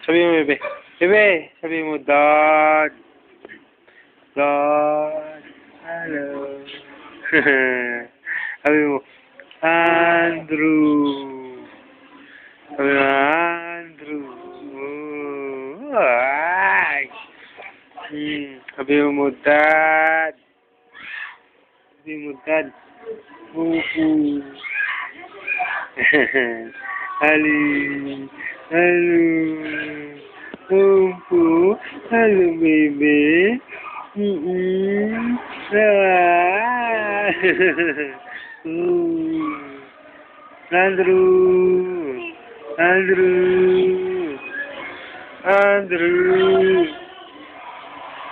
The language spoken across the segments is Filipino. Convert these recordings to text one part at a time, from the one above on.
Sabi mo, bebe. Bebe, sabi mo, Dad. Dad. Hello. Sabi mo, Andrew. Sabi mo, Andrew. Ay. Sabi mo, Dad. Sabi mo, Dad. Pupu. Ali. Hello. Pupu. Hello, baby. Ah. Andrew. Andrew. Andrew.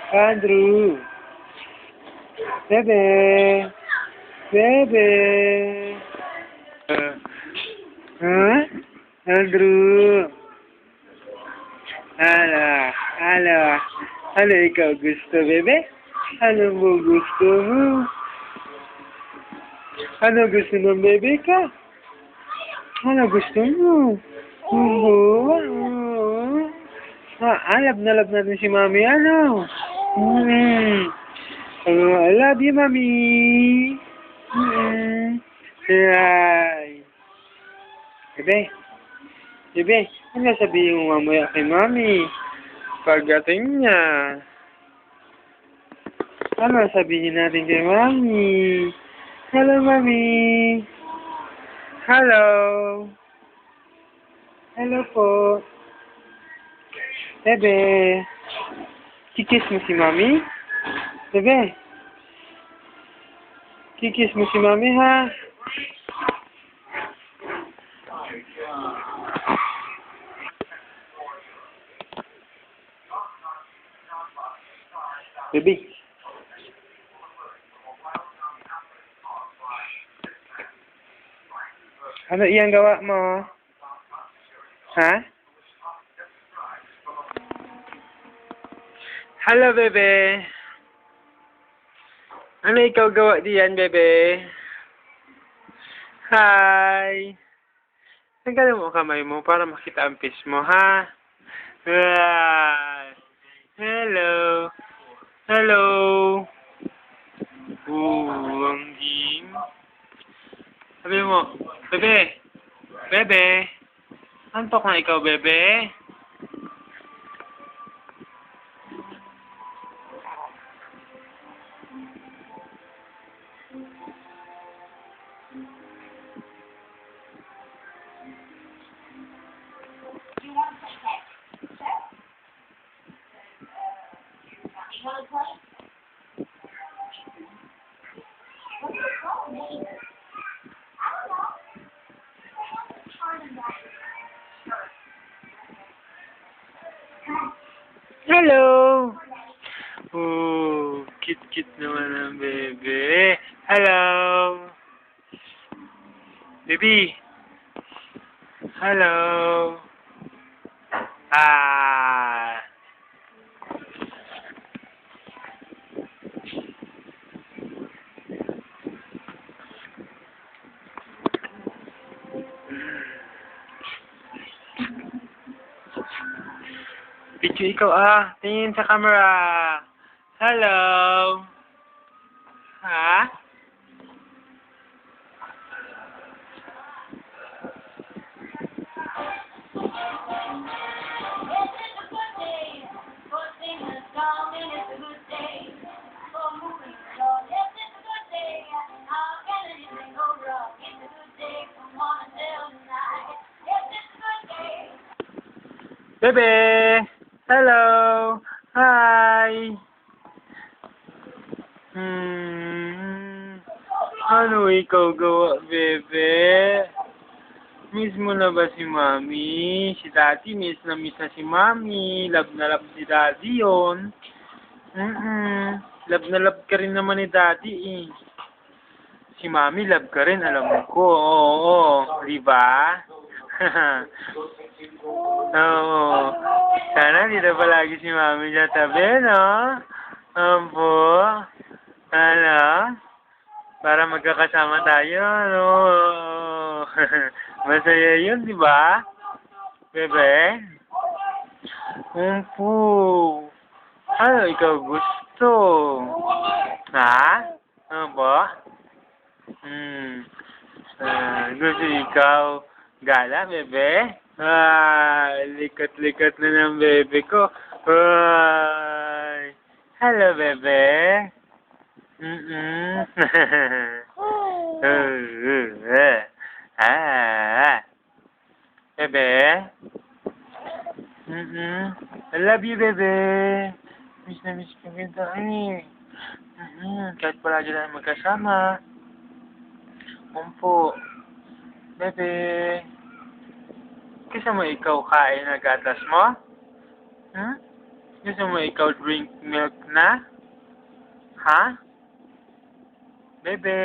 Andrew. Bebe. Bebe. Huh? Andrew. Ano ikaw gusto, bebe? Ano mo gusto mo? Ano gusto ng bebe ka? Ano gusto mo? Love na love natin si mami, ano? I love you, mami. Ay. Bebe, ano sabihin mo mamaya kay mami? Pagdating niya. Ano sabihin natin kay mami? Hello, mami. Hello. Hello po. Bebe. Kikis mo si mami? Bebe. Kikis mo si mami, ha? Bebe. Ano iyang gawa mo? Ha? Hello, bebe. Ano ikaw gawa diyan, bebe? Hi. Tanggalin mo kamay mo para makita ang face mo, ha? Hi. Hello. Hello. Ang game. Sabi mo, bebe. Bebe. Antok na ikaw, bebe. Hello! Cute-cute naman ang bebe. Hello! Baby! Hello! Ah! Picture ikaw, tingin sa camera. Hello. Ha? Bebe. Hello. Hi. Ano ikaw gawa, bebe? Miss mo na ba si mami? Si daddy, miss na si mami. Love na love si daddy yun. Love na love ka rin naman ni daddy eh. Si mami, love ka rin, alam ko. Oo, di ba? Oo. Sana dito palagi si mami sa tabi, no? Opo. Ano? Para magkakasama tayo, no? Masaya yun, di ba? Bebe? Umpo. Ano ikaw gusto? Ha? Ano ba? Gusto ikaw gala, bebe? Likat-likat na ng bebe ko. Ay. Hello, bebe. Mm-mm. Bebe? I love you, bebe. Miss na miss ko kita eh. Kahit palagi na magkasama. Umpo. Bebe. Gusto mo ikaw kain na gatas mo? Gusto mo ikaw drink milk na? Ha? Bebe.